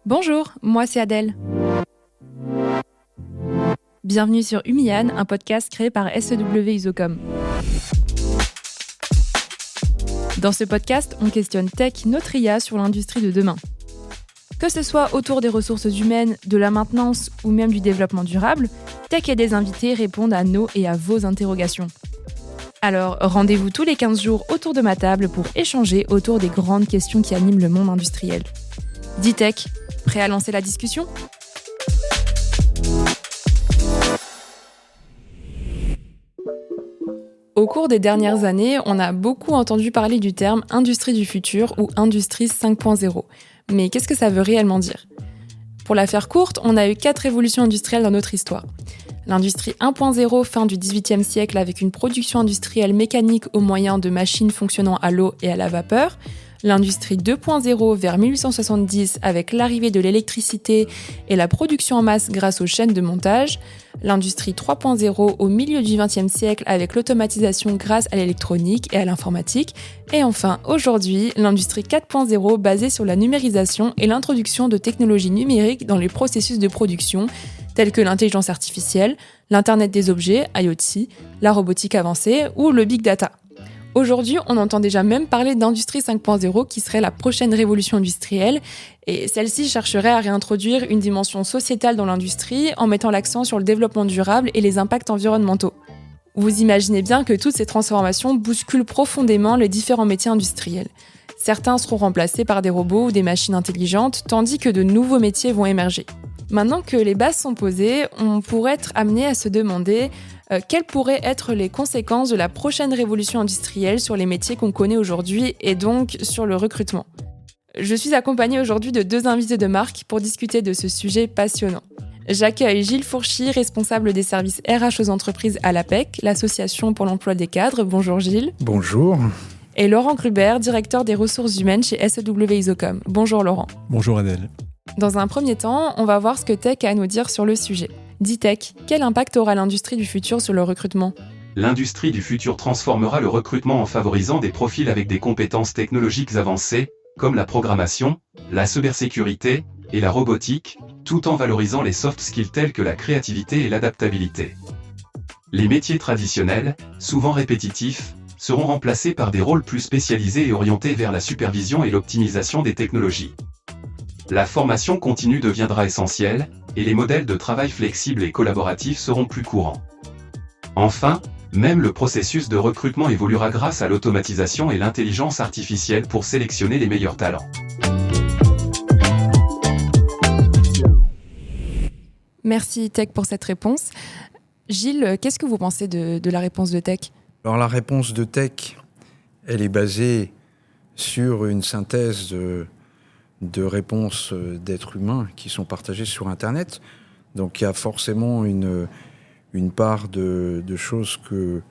Bonjour, moi c'est Adèle. Bienvenue sur Humian, un podcast créé par SEW Isocom. Dans ce podcast, on questionne tech, notre IA sur l'industrie de demain. Que ce soit autour des ressources humaines, de la maintenance ou même du développement durable, Tech et des invités répondent à nos et à vos interrogations. Alors, rendez-vous tous les 15 jours autour de ma table pour échanger autour des grandes questions qui animent le monde industriel. Dis Tech, prêt à lancer la discussion ? Au cours des dernières années, on a beaucoup entendu parler du terme « industrie du futur » ou « industrie 5.0 ». Mais qu'est-ce que ça veut réellement dire ? Pour la faire courte, on a eu 4 révolutions industrielles dans notre histoire. L'industrie 1.0, fin du XVIIIe siècle, avec une production industrielle mécanique au moyen de machines fonctionnant à l'eau et à la vapeur. L'industrie 2.0, vers 1870, avec l'arrivée de l'électricité et la production en masse grâce aux chaînes de montage. L'industrie 3.0, au milieu du XXe siècle, avec l'automatisation grâce à l'électronique et à l'informatique. Et enfin, aujourd'hui, l'industrie 4.0, basée sur la numérisation et l'introduction de technologies numériques dans les processus de production, tels que l'intelligence artificielle, l'Internet des objets, IoT, la robotique avancée ou le big data. Aujourd'hui, on entend déjà même parler d'industrie 5.0 qui serait la prochaine révolution industrielle, et celle-ci chercherait à réintroduire une dimension sociétale dans l'industrie en mettant l'accent sur le développement durable et les impacts environnementaux. Vous imaginez bien que toutes ces transformations bousculent profondément les différents métiers industriels. Certains seront remplacés par des robots ou des machines intelligentes, tandis que de nouveaux métiers vont émerger. Maintenant que les bases sont posées, on pourrait être amené à se demander quelles pourraient être les conséquences de la prochaine révolution industrielle sur les métiers qu'on connaît aujourd'hui et donc sur le recrutement. Je suis accompagnée aujourd'hui de 2 invités de marque pour discuter de ce sujet passionnant. J'accueille Gilles Fourchy, responsable des services RH aux entreprises à l'APEC, l'association pour l'emploi des cadres. Bonjour Gilles. Bonjour. Et Laurent Gruber, directeur des ressources humaines chez SEW Isocom. Bonjour Laurent. Bonjour Adèle. Dans un premier temps, on va voir ce que Tech a à nous dire sur le sujet. Dis Tech, quel impact aura l'industrie du futur sur le recrutement ? L'industrie du futur transformera le recrutement en favorisant des profils avec des compétences technologiques avancées, comme la programmation, la cybersécurité et la robotique, tout en valorisant les soft skills tels que la créativité et l'adaptabilité. Les métiers traditionnels, souvent répétitifs, seront remplacés par des rôles plus spécialisés et orientés vers la supervision et l'optimisation des technologies. La formation continue deviendra essentielle, et les modèles de travail flexibles et collaboratifs seront plus courants. Enfin, même le processus de recrutement évoluera grâce à l'automatisation et l'intelligence artificielle pour sélectionner les meilleurs talents. Merci Tech pour cette réponse. Gilles, qu'est-ce que vous pensez de la réponse de Tech ? Alors la réponse de Tech, elle est basée sur une synthèse de réponses d'êtres humains qui sont partagées sur Internet. Donc il y a forcément une part de choses que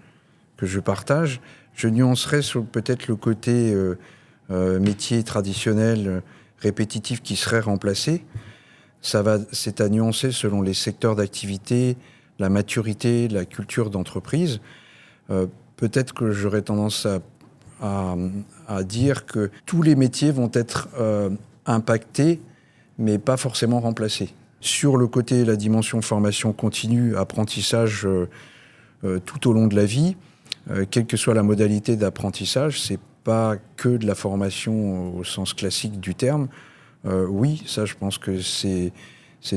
je partage. Je nuancerai sur peut-être le côté métier traditionnel, répétitif qui serait remplacé. C'est à nuancer selon les secteurs d'activité, la maturité, la culture d'entreprise. Peut-être que j'aurais tendance à dire que tous les métiers vont être impactés, mais pas forcément remplacés. Sur le côté, la dimension formation continue, apprentissage tout au long de la vie, quelle que soit la modalité d'apprentissage, c'est pas que de la formation au sens classique du terme. Oui, ça je pense que c'est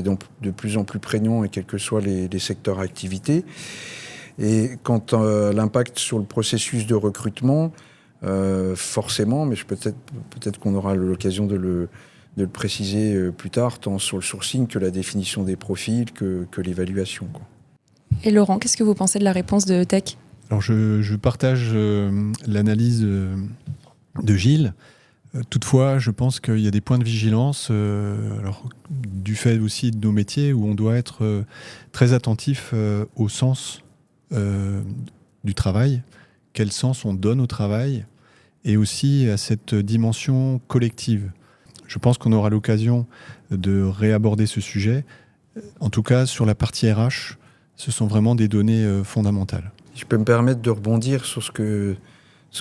donc de plus en plus prégnant, et quels que soient les secteurs d'activité. Et quant à l'impact sur le processus de recrutement, forcément, mais peut-être qu'on aura l'occasion de le préciser plus tard, tant sur le sourcing que la définition des profils, que l'évaluation, quoi. Et Laurent, qu'est-ce que vous pensez de la réponse de Tech ? Alors je partage l'analyse de Gilles. Toutefois, je pense qu'il y a des points de vigilance, du fait aussi de nos métiers, où on doit être très attentif au sens du travail, quel sens on donne au travail, et aussi à cette dimension collective. Je pense qu'on aura l'occasion de réaborder ce sujet. En tout cas, sur la partie RH, ce sont vraiment des données fondamentales. Je peux me permettre de rebondir sur ce que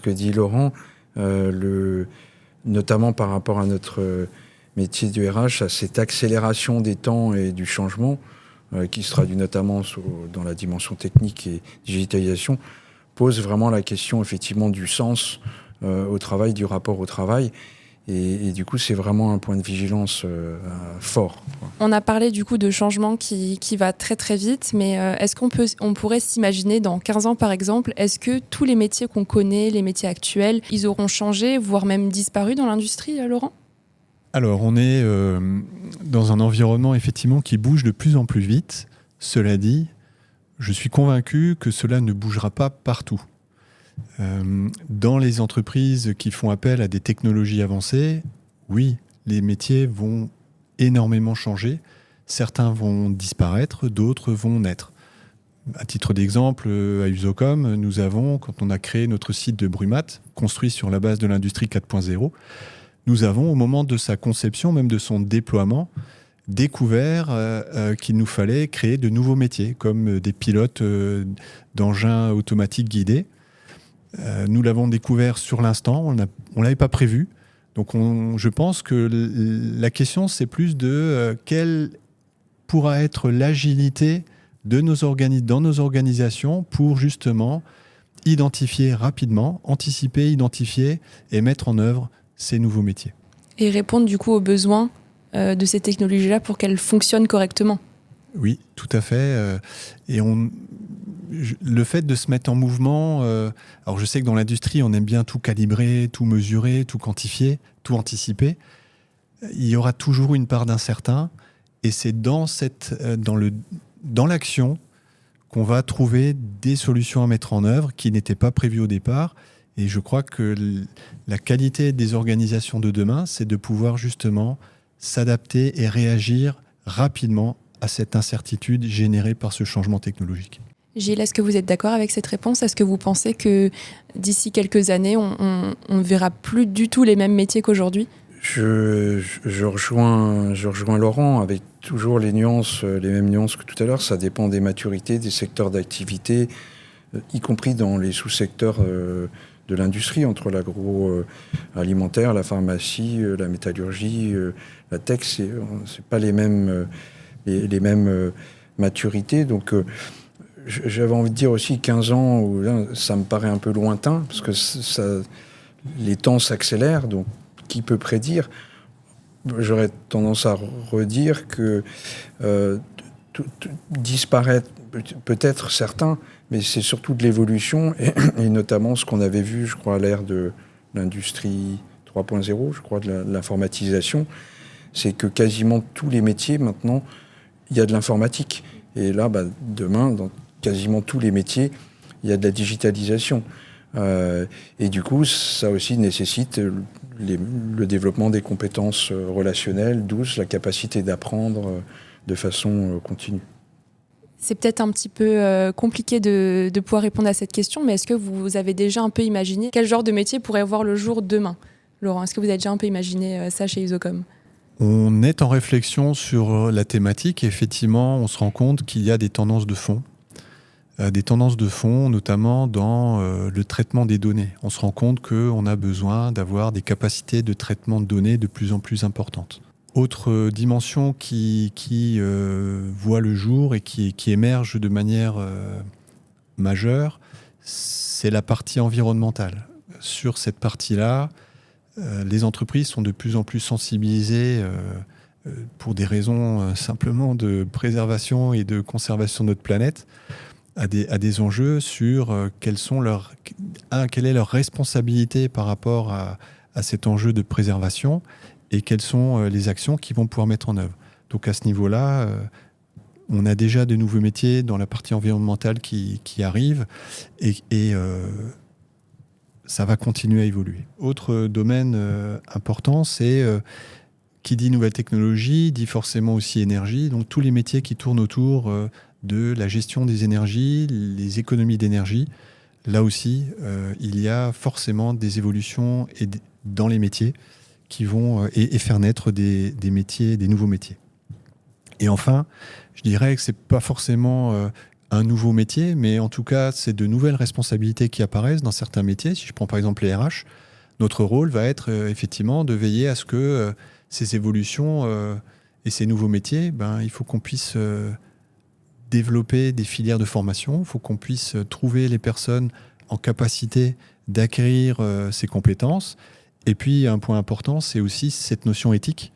dit Laurent, notamment par rapport à notre métier du RH, à cette accélération des temps et du changement, qui se traduit notamment dans la dimension technique et digitalisation, pose vraiment la question effectivement du sens au travail, du rapport au travail. Et du coup, c'est vraiment un point de vigilance fort. On a parlé du coup de changement qui va très très vite, mais est-ce qu'on pourrait s'imaginer dans 15 ans par exemple, est-ce que tous les métiers qu'on connaît, les métiers actuels, ils auront changé, voire même disparu dans l'industrie, Laurent ? Alors, on est dans un environnement effectivement qui bouge de plus en plus vite. Cela dit, je suis convaincu que cela ne bougera pas partout. Dans les entreprises qui font appel à des technologies avancées, oui, les métiers vont énormément changer. Certains vont disparaître, d'autres vont naître. À titre d'exemple, à Usocom, nous avons, quand on a créé notre site de Brumat, construit sur la base de l'industrie 4.0, nous avons, au moment de sa conception, même de son déploiement, découvert qu'il nous fallait créer de nouveaux métiers, comme des pilotes d'engins automatiques guidés. Nous l'avons découvert sur l'instant, on ne l'avait pas prévu. Donc je pense que la question, c'est plus de quelle pourra être l'agilité dans nos organisations pour justement identifier rapidement, anticiper, identifier et mettre en œuvre ces nouveaux métiers. Et répondre du coup aux besoins de ces technologies-là pour qu'elles fonctionnent correctement. Oui, tout à fait. Et le fait de se mettre en mouvement, alors je sais que dans l'industrie, on aime bien tout calibrer, tout mesurer, tout quantifier, tout anticiper. Il y aura toujours une part d'incertain, et c'est dans l'action qu'on va trouver des solutions à mettre en œuvre qui n'étaient pas prévues au départ. Et je crois que la qualité des organisations de demain, c'est de pouvoir justement s'adapter et réagir rapidement à cette incertitude générée par ce changement technologique. Gilles, est-ce que vous êtes d'accord avec cette réponse ? Est-ce que vous pensez que d'ici quelques années, on ne verra plus du tout les mêmes métiers qu'aujourd'hui ? Je rejoins Laurent avec toujours les mêmes nuances que tout à l'heure. Ça dépend des maturités, des secteurs d'activité, y compris dans les sous-secteurs de l'industrie, entre l'agroalimentaire, la pharmacie, la métallurgie, la tech, c'est pas les mêmes maturités. Donc j'avais envie de dire aussi 15 ans, où là, ça me paraît un peu lointain, parce que les temps s'accélèrent, donc qui peut prédire ? J'aurais tendance à redire que disparaître, peut-être certains, mais c'est surtout de l'évolution, et notamment ce qu'on avait vu, je crois, à l'ère de l'industrie 3.0, je crois, de l'informatisation, c'est que quasiment tous les métiers, maintenant, il y a de l'informatique. Et là, demain, dans quasiment tous les métiers, il y a de la digitalisation. Et du coup, ça aussi nécessite le développement des compétences relationnelles, douces, la capacité d'apprendre de façon continue. C'est peut-être un petit peu compliqué de pouvoir répondre à cette question, mais est-ce que vous avez déjà un peu imaginé quel genre de métier pourrait voir le jour demain ? Laurent, est-ce que vous avez déjà un peu imaginé ça chez Usocom ? On est en réflexion sur la thématique et effectivement, on se rend compte qu'il y a des tendances de fond. Des tendances de fond, notamment dans le traitement des données. On se rend compte qu'on a besoin d'avoir des capacités de traitement de données de plus en plus importantes. Autre dimension qui voit le jour et qui émerge de manière majeure, c'est la partie environnementale. Sur cette partie-là, les entreprises sont de plus en plus sensibilisées pour des raisons simplement de préservation et de conservation de notre planète à des enjeux sur quelle est leur responsabilité par rapport à cet enjeu de préservation et quelles sont les actions qu'ils vont pouvoir mettre en œuvre. Donc à ce niveau-là, on a déjà de nouveaux métiers dans la partie environnementale qui arrivent et ça va continuer à évoluer. Autre domaine important, c'est qui dit nouvelle technologie, dit forcément aussi énergie. Donc tous les métiers qui tournent autour de la gestion des énergies, les économies d'énergie. Là aussi, il y a forcément des évolutions dans les métiers qui vont et faire naître des métiers, des nouveaux métiers. Et enfin, je dirais que c'est pas forcément un nouveau métier, mais en tout cas, c'est de nouvelles responsabilités qui apparaissent dans certains métiers. Si je prends par exemple les RH, notre rôle va être effectivement de veiller à ce que ces évolutions et ces nouveaux métiers, il faut qu'on puisse développer des filières de formation, il faut qu'on puisse trouver les personnes en capacité d'acquérir ces compétences. Et puis, un point important, c'est aussi cette notion éthique.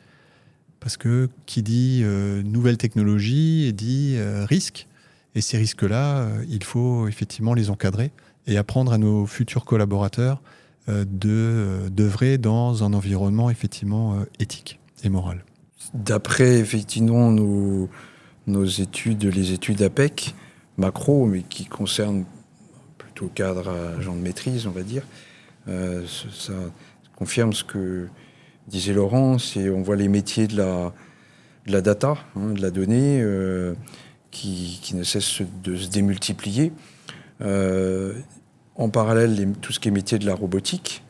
Parce que qui dit nouvelle technologie dit risque. Et ces risques-là, il faut effectivement les encadrer et apprendre à nos futurs collaborateurs d'œuvrer dans un environnement effectivement éthique et moral. D'après effectivement nos études, les études APEC, macro, mais qui concernent plutôt cadre agent de maîtrise, on va dire, ça confirme ce que disait Laurent, on voit les métiers de la data, de la donnée, qui ne cessent de se démultiplier. En parallèle, tout ce qui est métier de la robotique.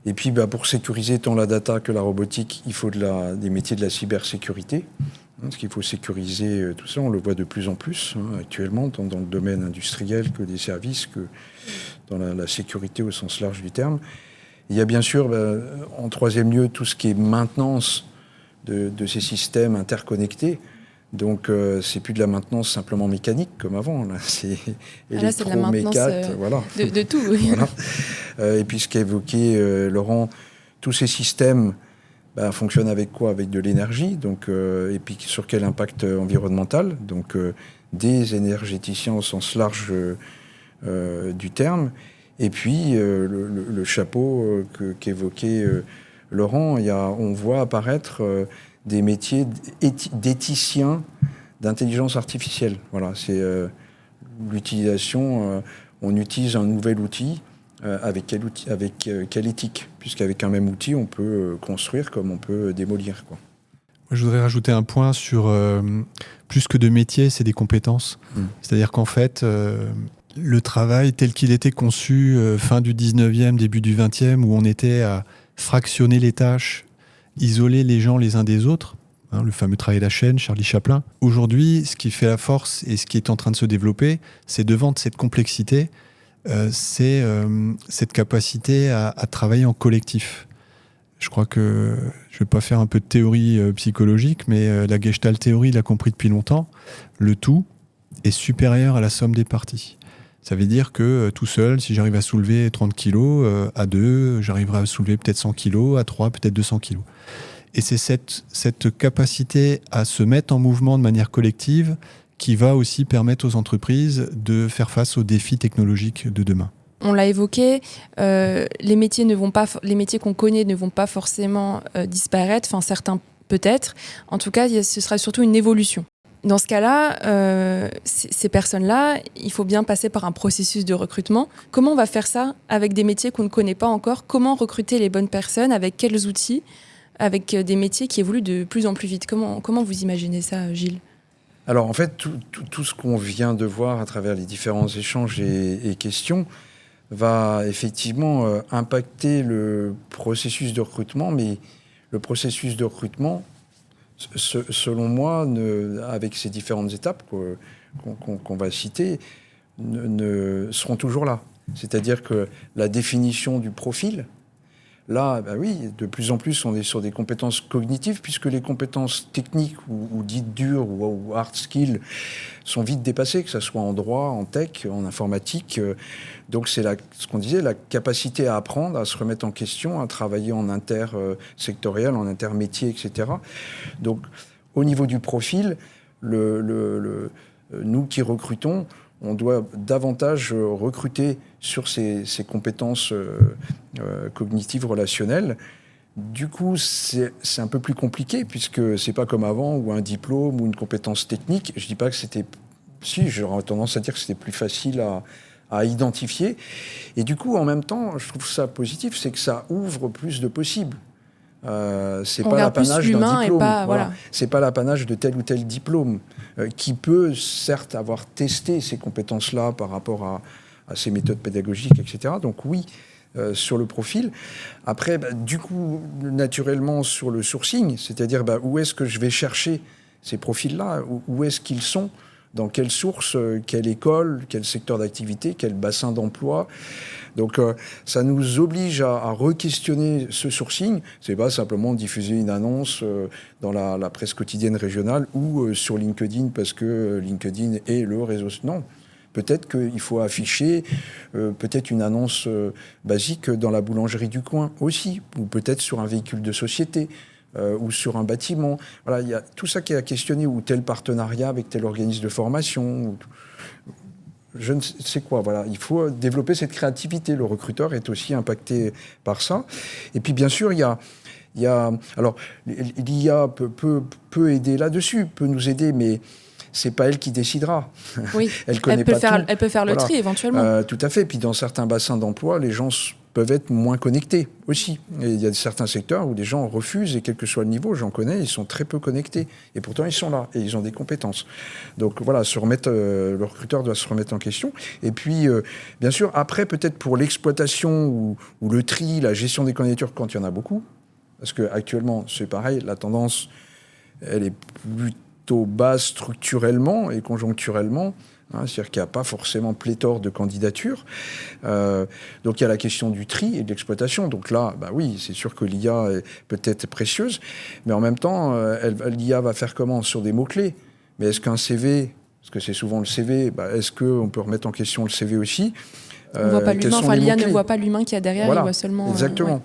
Et puis, pour sécuriser tant la data que la robotique, il faut des métiers de la cybersécurité. Parce qu'il faut sécuriser tout ça, on le voit de plus en plus actuellement, tant dans le domaine industriel que des services, que dans la sécurité au sens large du terme. Il y a bien sûr, en troisième lieu, tout ce qui est maintenance de ces systèmes interconnectés. Donc, c'est plus de la maintenance simplement mécanique comme avant. Là, c'est électromécanique, voilà. De tout, oui. Voilà. Et puis, ce qu'a évoqué Laurent, tous ces systèmes fonctionnent avec quoi ? Avec de l'énergie. Donc, et puis, sur quel impact environnemental ? Donc, des énergéticiens au sens large du terme. Et puis, le chapeau qu'évoquait Laurent, on voit apparaître des métiers d'éthiciens d'intelligence artificielle. Voilà, c'est l'utilisation. On utilise un nouvel outil. Avec quelle éthique ? Puisqu'avec un même outil, on peut construire comme on peut démolir, quoi. Je voudrais rajouter un point sur plus que de métier, c'est des compétences. C'est-à-dire qu'en fait, le travail tel qu'il était conçu fin du 19e, début du 20e, où on était à fractionner les tâches, isoler les gens les uns des autres, le fameux travail de la chaîne, Charlie Chaplin. Aujourd'hui, ce qui fait la force et ce qui est en train de se développer, c'est de vendre cette complexité, c'est cette capacité à travailler en collectif. Je crois que je ne vais pas faire un peu de théorie psychologique, mais la Gestalt théorie l'a compris depuis longtemps. Le tout est supérieur à la somme des parties. Ça veut dire que tout seul, si j'arrive à soulever 30 kilos, à deux, j'arriverai à soulever peut-être 100 kilos, à trois, peut-être 200 kilos. Et c'est cette capacité à se mettre en mouvement de manière collective qui va aussi permettre aux entreprises de faire face aux défis technologiques de demain. On l'a évoqué, les métiers qu'on connaît ne vont pas forcément disparaître, enfin certains peut-être. En tout cas, ce sera surtout une évolution. Dans ce cas-là, ces personnes-là, il faut bien passer par un processus de recrutement. Comment on va faire ça avec des métiers qu'on ne connaît pas encore ? Comment recruter les bonnes personnes ? Avec quels outils ? Avec des métiers qui évoluent de plus en plus vite. Comment vous imaginez ça, Gilles ? Alors en fait, tout ce qu'on vient de voir à travers les différents échanges et questions va effectivement impacter le processus de recrutement, mais le processus de recrutement, selon moi, avec ces différentes étapes qu'on va citer, seront toujours là. C'est-à-dire que la définition du profil, là, oui, de plus en plus, on est sur des compétences cognitives, puisque les compétences techniques ou dites dures ou hard skills sont vite dépassées, que ce soit en droit, en tech, en informatique. Donc c'est ce qu'on disait, la capacité à apprendre, à se remettre en question, à travailler en intersectoriel, en intermétier, etc. Donc au niveau du profil, nous qui recrutons, on doit davantage recruter sur ces compétences cognitives relationnelles. Du coup, c'est un peu plus compliqué, puisque c'est pas comme avant, où un diplôme ou une compétence technique, je dis pas que c'était... Si, j'aurais tendance à dire que c'était plus facile à identifier. Et du coup, en même temps, je trouve ça positif, c'est que ça ouvre plus de possibles. C'est pas l'apanage d'un diplôme. Voilà. C'est pas l'apanage de tel ou tel diplôme qui peut certes avoir testé ces compétences-là par rapport à ces méthodes pédagogiques, etc. Donc oui, sur le profil. Après, du coup, naturellement sur le sourcing, c'est-à-dire où est-ce que je vais chercher ces profils-là, où est-ce qu'ils sont dans quelle source, quelle école, quel secteur d'activité, quel bassin d'emploi. Donc ça nous oblige à re-questionner ce sourcing. C'est pas simplement diffuser une annonce dans la presse quotidienne régionale ou sur LinkedIn parce que LinkedIn est le réseau. Non. Peut-être qu'il faut afficher peut-être une annonce basique dans la boulangerie du coin aussi, ou peut-être sur un véhicule de société. Ou sur un bâtiment. Voilà, il y a tout ça qui est à questionner, ou tel partenariat avec tel organisme de formation. Je ne sais quoi. Voilà, il faut développer cette créativité. Le recruteur est aussi impacté par ça. Et puis, bien sûr, il y a alors, l'IA peut aider là-dessus, peut nous aider, mais c'est pas elle qui décidera. Oui, elle peut faire le tri éventuellement. Tout à fait. Puis dans certains bassins d'emploi, les gens peuvent être moins connectés aussi. Et il y a certains secteurs où les gens refusent, et quel que soit le niveau, j'en connais, ils sont très peu connectés. Et pourtant, ils sont là, et ils ont des compétences. Donc voilà, le recruteur doit se remettre en question. Et puis, bien sûr, après, peut-être pour l'exploitation ou le tri, la gestion des candidatures, quand il y en a beaucoup, parce qu'actuellement, c'est pareil, la tendance, elle est plutôt basse structurellement et conjoncturellement. C'est-à-dire qu'il n'y a pas forcément pléthore de candidatures. Donc il y a la question du tri et de l'exploitation. Donc là, oui, c'est sûr que l'IA est peut-être précieuse, mais en même temps, l'IA va faire comment ? Sur des mots-clés. Mais est-ce qu'un CV, parce que c'est souvent le CV, est-ce qu'on peut remettre en question le CV aussi ? On ne voit pas l'humain, l'IA ne voit pas l'humain qu'il y a derrière, voilà, il voit seulement... Exactement. Ouais.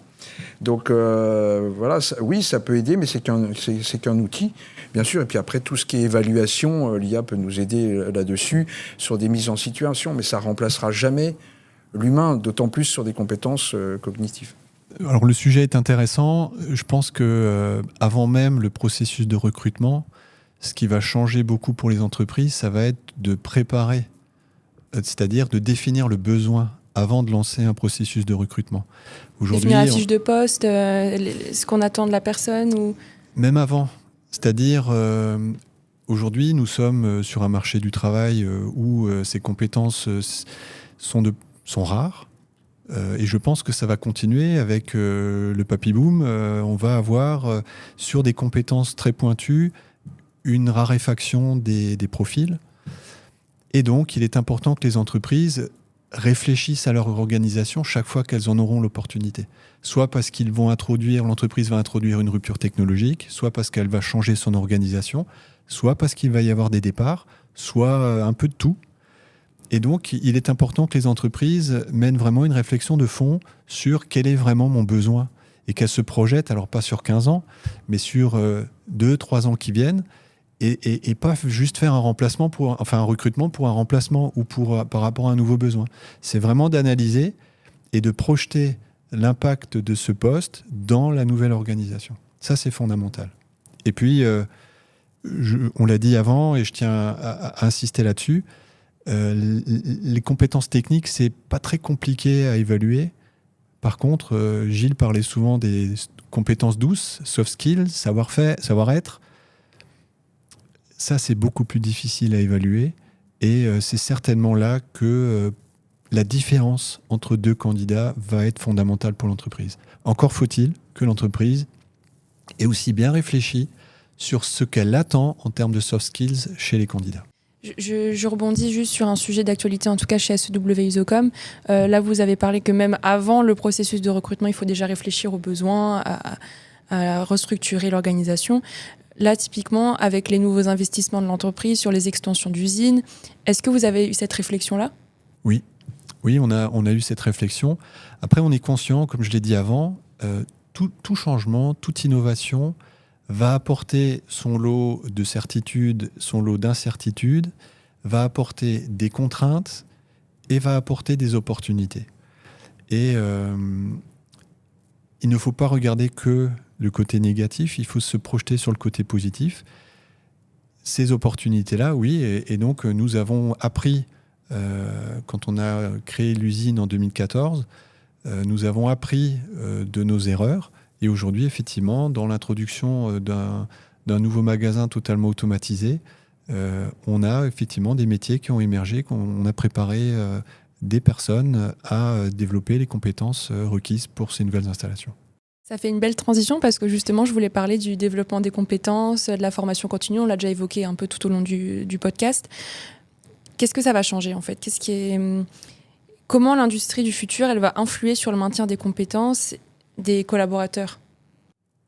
Donc voilà, oui, ça peut aider, mais c'est qu'un outil, bien sûr. Et puis après, tout ce qui est évaluation, l'IA peut nous aider là-dessus, sur des mises en situation, mais ça ne remplacera jamais l'humain, d'autant plus sur des compétences cognitives. Alors le sujet est intéressant. Je pense que avant même le processus de recrutement, ce qui va changer beaucoup pour les entreprises, ça va être de préparer, c'est-à-dire de définir le besoin avant de lancer un processus de recrutement. Aujourd'hui, définir la fiche de poste, ce qu'on attend de la personne ou... Même avant. C'est-à-dire, aujourd'hui, nous sommes sur un marché du travail où ces compétences sont rares. Et je pense que ça va continuer avec le papy boom. On va avoir, sur des compétences très pointues, une raréfaction des profils. Et donc, il est important que les entreprises réfléchissent à leur organisation chaque fois qu'elles en auront l'opportunité. Soit parce l'entreprise va introduire une rupture technologique, soit parce qu'elle va changer son organisation, soit parce qu'il va y avoir des départs, soit un peu de tout. Et donc, il est important que les entreprises mènent vraiment une réflexion de fond sur quel est vraiment mon besoin et qu'elles se projettent, alors pas sur 15 ans, mais sur 2-3 ans qui viennent, et pas juste faire un recrutement pour un remplacement ou par rapport à un nouveau besoin. C'est vraiment d'analyser et de projeter l'impact de ce poste dans la nouvelle organisation. Ça, c'est fondamental. Et puis, on l'a dit avant, et je tiens à insister là-dessus, les compétences techniques, c'est pas très compliqué à évaluer. Par contre, Gilles parlait souvent des compétences douces, soft skills, savoir-être. Ça, c'est beaucoup plus difficile à évaluer. Et c'est certainement là que la différence entre deux candidats va être fondamentale pour l'entreprise. Encore faut-il que l'entreprise ait aussi bien réfléchi sur ce qu'elle attend en termes de soft skills chez les candidats. Je rebondis juste sur un sujet d'actualité, en tout cas chez SEW Isocom. Là, vous avez parlé que même avant le processus de recrutement, il faut déjà réfléchir aux besoins, à restructurer l'organisation. Là, typiquement, avec les nouveaux investissements de l'entreprise sur les extensions d'usines, est-ce que vous avez eu cette réflexion-là ? Oui, on a eu cette réflexion. Après, on est conscient, comme je l'ai dit avant, tout changement, toute innovation va apporter son lot de certitudes, son lot d'incertitudes, va apporter des contraintes et va apporter des opportunités. Et il ne faut pas regarder que le côté négatif, il faut se projeter sur le côté positif. Ces opportunités-là, oui, et donc nous avons appris, quand on a créé l'usine en 2014, nous avons appris de nos erreurs. Et aujourd'hui, effectivement, dans l'introduction d'un nouveau magasin totalement automatisé, on a effectivement des métiers qui ont émergé, qu'on a préparé des personnes à développer les compétences requises pour ces nouvelles installations. Ça fait une belle transition parce que justement, je voulais parler du développement des compétences, de la formation continue. On l'a déjà évoqué un peu tout au long du podcast. Qu'est-ce que ça va changer en fait ? Comment l'industrie du futur, elle va influer sur le maintien des compétences des collaborateurs ?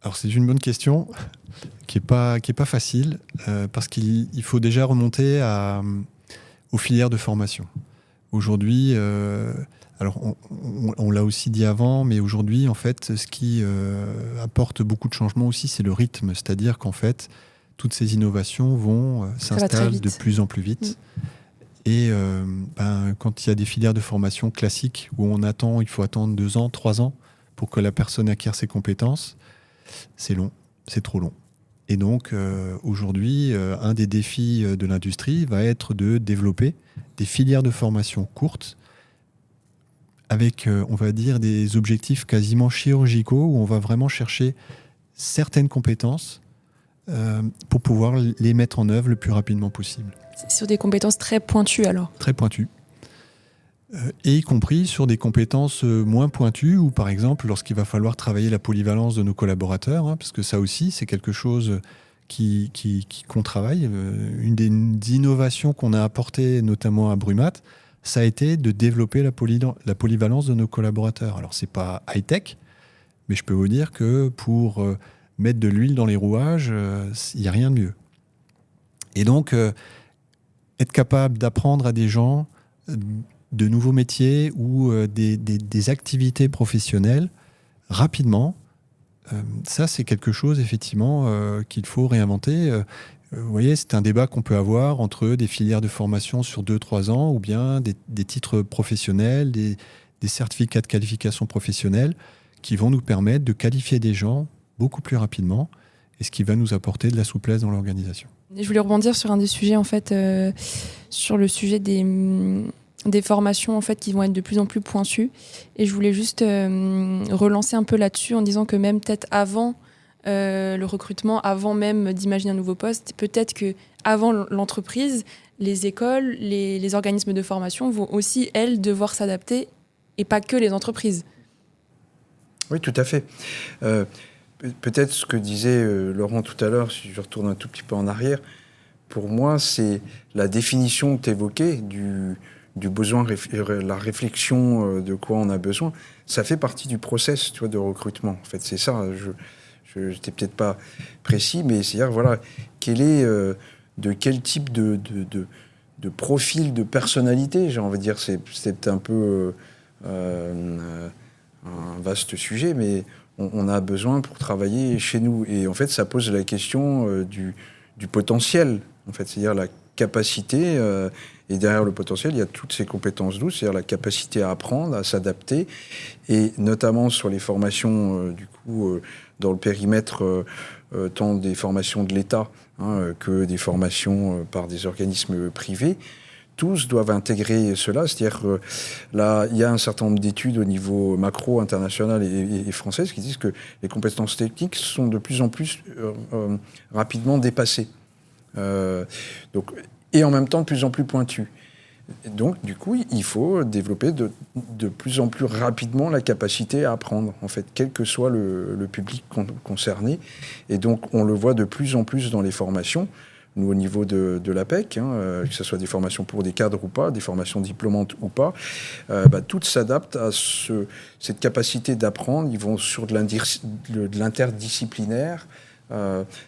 Alors c'est une bonne question qui est pas facile parce qu'il faut déjà remonter aux filières de formation. Aujourd'hui, alors on l'a aussi dit avant, mais aujourd'hui en fait, ce qui apporte beaucoup de changements aussi, c'est le rythme, c'est-à-dire qu'en fait, toutes ces innovations vont s'installer de plus en plus vite. Et quand il y a des filières de formation classiques où il faut attendre 2 ans, 3 ans pour que la personne acquiert ses compétences, c'est long, c'est trop long. Et donc aujourd'hui, un des défis de l'industrie va être de développer des filières de formation courtes avec, on va dire, des objectifs quasiment chirurgicaux où on va vraiment chercher certaines compétences pour pouvoir les mettre en œuvre le plus rapidement possible. C'est sur des compétences très pointues alors ? Très pointues. Et y compris sur des compétences moins pointues, ou par exemple lorsqu'il va falloir travailler la polyvalence de nos collaborateurs, parce que ça aussi c'est quelque chose qu'on travaille. Une des innovations qu'on a apportées notamment à Brumat, ça a été de développer la polyvalence de nos collaborateurs. Alors c'est pas high-tech, mais je peux vous dire que pour mettre de l'huile dans les rouages, il n'y a rien de mieux. Et donc être capable d'apprendre à des gens de nouveaux métiers ou des activités professionnelles rapidement, ça c'est quelque chose effectivement qu'il faut réinventer. Vous voyez, c'est un débat qu'on peut avoir entre des filières de formation sur 2-3 ans ou bien des titres professionnels, des certificats de qualification professionnelle qui vont nous permettre de qualifier des gens beaucoup plus rapidement et ce qui va nous apporter de la souplesse dans l'organisation. Je voulais rebondir sur un des sujets en fait, sur le sujet des formations en fait qui vont être de plus en plus pointues, et je voulais juste relancer un peu là-dessus en disant que même peut-être avant le recrutement, avant même d'imaginer un nouveau poste, peut-être que avant l'entreprise, les écoles, les organismes de formation vont aussi elles devoir s'adapter, et pas que les entreprises. Oui, tout à fait. Peut-être ce que disait Laurent tout à l'heure, si je retourne un tout petit peu en arrière, pour moi, c'est la définition que tu évoquais du besoin, la réflexion de quoi on a besoin. Ça fait partie du process, tu vois, de recrutement. En fait, c'est ça. Je n'étais peut-être pas précis, mais c'est-à-dire, voilà, de quel type de profil, de personnalité, j'ai envie de dire, c'est un peu un vaste sujet, mais on a besoin pour travailler chez nous. Et en fait, ça pose la question du potentiel, en fait, c'est-à-dire la capacité, et derrière le potentiel, il y a toutes ces compétences douces, c'est-à-dire la capacité à apprendre, à s'adapter, et notamment sur les formations, dans le périmètre tant des formations de l'État que des formations par des organismes privés. Tous doivent intégrer cela, c'est-à-dire là, il y a un certain nombre d'études au niveau macro, international et françaises qui disent que les compétences techniques sont de plus en plus rapidement dépassées. Et en même temps de plus en plus pointues. Donc, du coup, il faut développer de plus en plus rapidement la capacité à apprendre, en fait, quel que soit le public concerné. Et donc, on le voit de plus en plus dans les formations. Nous, au niveau de l'APEC, que ce soit des formations pour des cadres ou pas, des formations diplômantes ou pas, toutes s'adaptent à cette capacité d'apprendre. Ils vont sur de l'interdisciplinaire,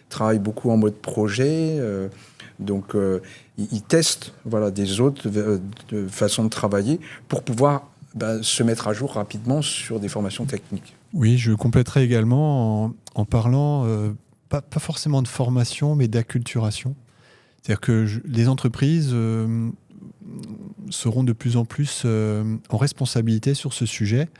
travaillent beaucoup en mode projet. Donc, ils testent des autres façons de travailler pour pouvoir se mettre à jour rapidement sur des formations techniques. Oui, je compléterai également en parlant pas forcément de formation, mais d'acculturation. C'est-à-dire que les entreprises seront de plus en plus en responsabilité sur ce sujet.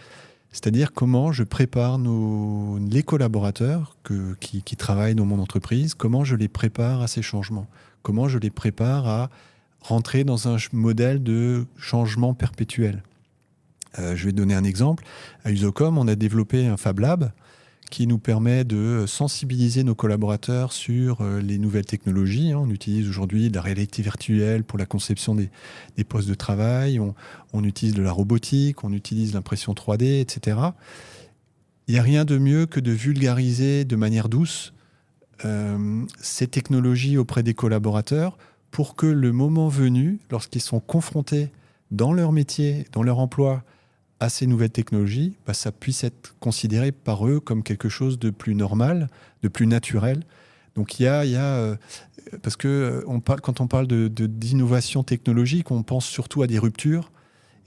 C'est-à-dire comment je prépare les collaborateurs qui travaillent dans mon entreprise, comment je les prépare à ces changements, comment je les prépare à rentrer dans un modèle de changement perpétuel. Je vais donner un exemple. À Usocom, on a développé un Fab Lab qui nous permet de sensibiliser nos collaborateurs sur les nouvelles technologies. On utilise aujourd'hui de la réalité virtuelle pour la conception des postes de travail, on utilise de la robotique, on utilise l'impression 3D, etc. il n'y a rien de mieux que de vulgariser de manière douce ces technologies auprès des collaborateurs pour que le moment venu, lorsqu'ils sont confrontés dans leur métier, dans leur emploi, à ces nouvelles technologies, ça puisse être considéré par eux comme quelque chose de plus normal, de plus naturel. Donc il y a parce que quand on parle d'innovation technologique, on pense surtout à des ruptures.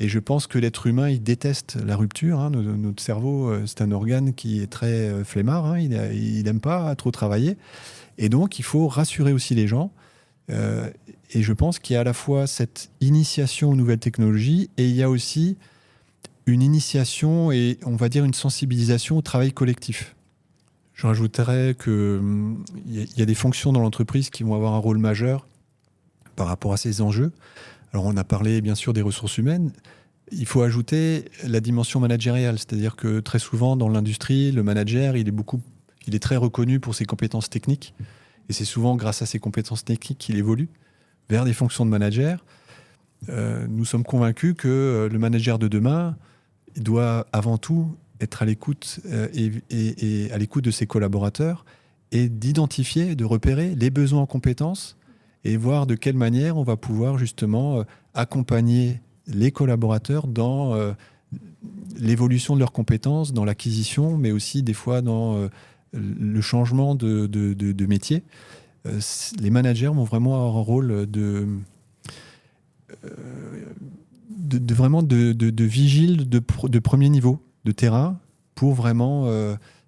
Et je pense que l'être humain, il déteste la rupture. Hein. Notre cerveau, c'est un organe qui est très flemmard. Hein. Il n'aime pas trop travailler. Et donc, il faut rassurer aussi les gens. Et je pense qu'il y a à la fois cette initiation aux nouvelles technologies et il y a aussi une initiation et, on va dire, une sensibilisation au travail collectif. Je rajouterais qu'il y a des fonctions dans l'entreprise qui vont avoir un rôle majeur par rapport à ces enjeux. Alors, on a parlé, bien sûr, des ressources humaines. Il faut ajouter la dimension managériale. C'est-à-dire que très souvent, dans l'industrie, le manager, il est très reconnu pour ses compétences techniques. Et c'est souvent grâce à ses compétences techniques qu'il évolue vers des fonctions de manager. Nous sommes convaincus que le manager de demain doit avant tout être à l'écoute et à l'écoute de ses collaborateurs et d'identifier, de repérer les besoins en compétences et voir de quelle manière on va pouvoir justement accompagner les collaborateurs dans l'évolution de leurs compétences, dans l'acquisition, mais aussi des fois dans le changement de métier. Les managers vont vraiment avoir un rôle de vigile de premier niveau, de terrain, pour vraiment...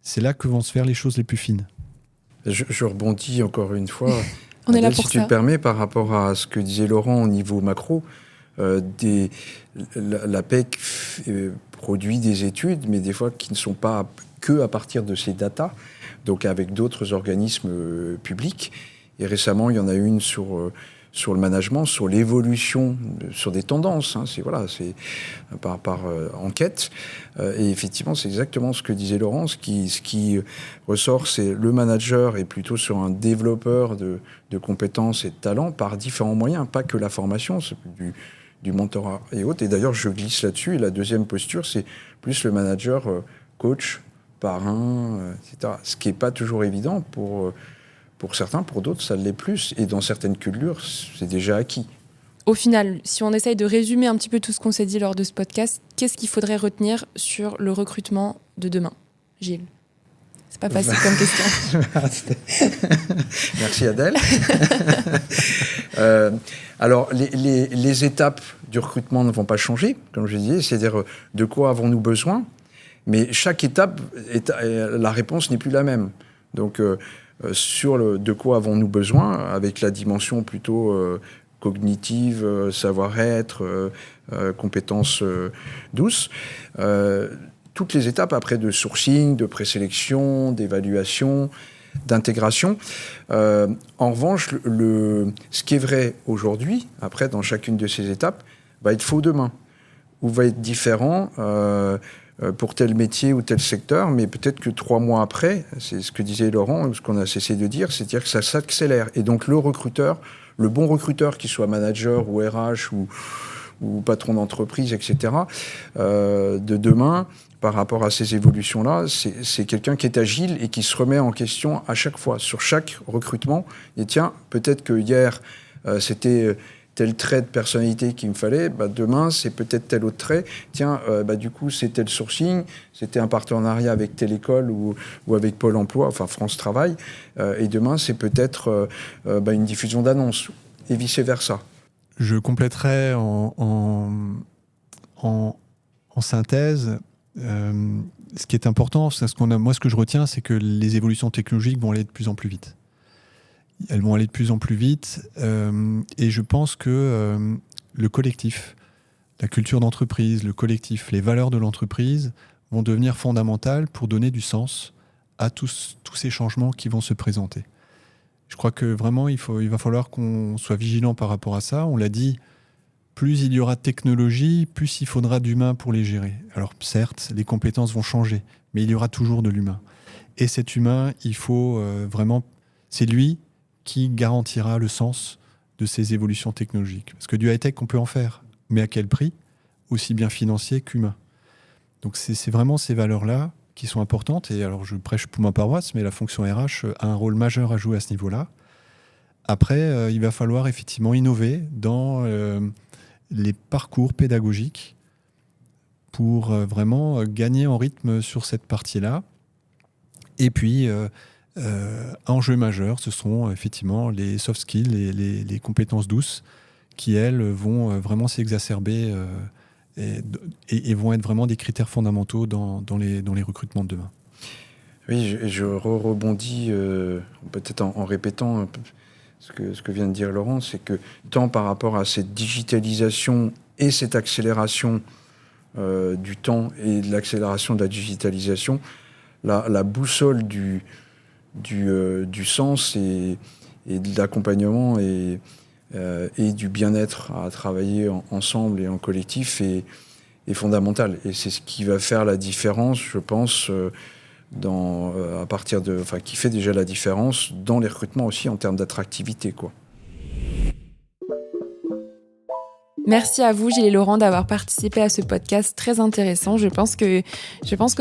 c'est là que vont se faire les choses les plus fines. Je rebondis encore une fois. On est là Adèle, pour si ça. tu te permets, par rapport à ce que disait Laurent au niveau macro, la PEC produit des études, mais des fois qui ne sont pas que à partir de ces datas, donc avec d'autres organismes publics. Et récemment, il y en a une sur le management, sur l'évolution, sur des tendances. Hein, c'est par enquête. Et effectivement, c'est exactement ce que disait Laurent. Ce qui ressort, c'est le manager est plutôt sur un développeur de compétences et de talents par différents moyens, pas que la formation, c'est du mentorat et autres. Et d'ailleurs, je glisse là-dessus. Et la deuxième posture, c'est plus le manager coach, parrain, etc. Ce qui n'est pas toujours évident pour certains, pour d'autres, ça l'est plus. Et dans certaines cultures, c'est déjà acquis. Au final, si on essaye de résumer un petit peu tout ce qu'on s'est dit lors de ce podcast, qu'est-ce qu'il faudrait retenir sur le recrutement de demain, Gilles ? C'est pas facile comme question. Merci Adèle. Alors, les étapes du recrutement ne vont pas changer, comme je disais, c'est-à-dire de quoi avons-nous besoin, mais chaque étape, la réponse n'est plus la même. Donc, sur de quoi avons-nous besoin, avec la dimension plutôt cognitive, savoir-être, compétences douces, toutes les étapes après de sourcing, de présélection, d'évaluation, d'intégration. En revanche, ce qui est vrai aujourd'hui, après, dans chacune de ces étapes, va être faux demain, ou va être différent pour tel métier ou tel secteur, mais peut-être que 3 mois après, c'est ce que disait Laurent, ce qu'on a cessé de dire, c'est-à-dire que ça s'accélère. Et donc le recruteur, le bon recruteur, qu'il soit manager ou RH ou patron d'entreprise, etc., de demain, par rapport à ces évolutions-là, c'est quelqu'un qui est agile et qui se remet en question à chaque fois, sur chaque recrutement. Et tiens, peut-être que hier, c'était tel trait de personnalité qu'il me fallait, demain, c'est peut-être tel autre trait. Tiens, du coup, c'est tel sourcing, c'était un partenariat avec telle école ou avec Pôle emploi, enfin France Travail. Et demain, c'est peut-être une diffusion d'annonces, et vice-versa. Je compléterai en synthèse. Ce qui est important, c'est moi, ce que je retiens, c'est que les évolutions technologiques vont aller de plus en plus vite. Elles vont aller de plus en plus vite, et je pense que le collectif, la culture d'entreprise, le collectif, les valeurs de l'entreprise vont devenir fondamentales pour donner du sens à tous ces changements qui vont se présenter. Je crois que vraiment, il va falloir qu'on soit vigilant par rapport à ça. On l'a dit, plus il y aura de technologie, plus il faudra d'humains pour les gérer. Alors certes, les compétences vont changer, mais il y aura toujours de l'humain. Et cet humain, il faut vraiment... C'est lui qui garantira le sens de ces évolutions technologiques. Parce que du high-tech, on peut en faire, mais à quel prix ? Aussi bien financier qu'humain. Donc c'est vraiment ces valeurs-là qui sont importantes. Et alors, je prêche pour ma paroisse, mais la fonction RH a un rôle majeur à jouer à ce niveau-là. Après, il va falloir effectivement innover dans les parcours pédagogiques pour vraiment gagner en rythme sur cette partie-là. Et puis, enjeu majeur, ce seront effectivement les soft skills, les compétences douces qui, elles, vont vraiment s'exacerber et vont être vraiment des critères fondamentaux dans les recrutements de demain. Oui, je rebondis peut-être en répétant un peu ce que vient de dire Laurent, c'est que tant par rapport à cette digitalisation et cette accélération du temps et de l'accélération de la digitalisation, la boussole du sens et de l'accompagnement et du bien-être à travailler ensemble et en collectif est fondamentale. Et c'est ce qui va faire la différence, je pense, qui fait déjà la différence dans les recrutements aussi en termes d'attractivité, quoi. Merci à vous, Gilles et Laurent, d'avoir participé à ce podcast très intéressant. Je pense que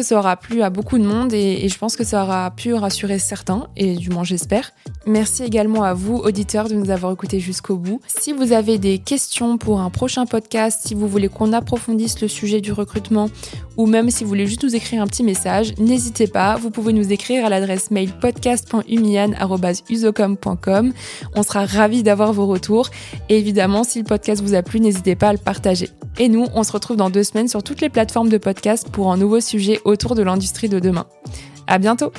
ça aura plu à beaucoup de monde et je pense que ça aura pu rassurer certains, et du moins j'espère. Merci également à vous, auditeurs, de nous avoir écoutés jusqu'au bout. Si vous avez des questions pour un prochain podcast, si vous voulez qu'on approfondisse le sujet du recrutement, ou même si vous voulez juste nous écrire un petit message, n'hésitez pas. Vous pouvez nous écrire à l'adresse mail podcast.umian@usocom.com. On sera ravis d'avoir vos retours. Et évidemment, si le podcast vous a plu, n'hésitez pas à le partager. Et nous, on se retrouve dans 2 semaines sur toutes les plateformes de podcast pour un nouveau sujet autour de l'industrie de demain. À bientôt!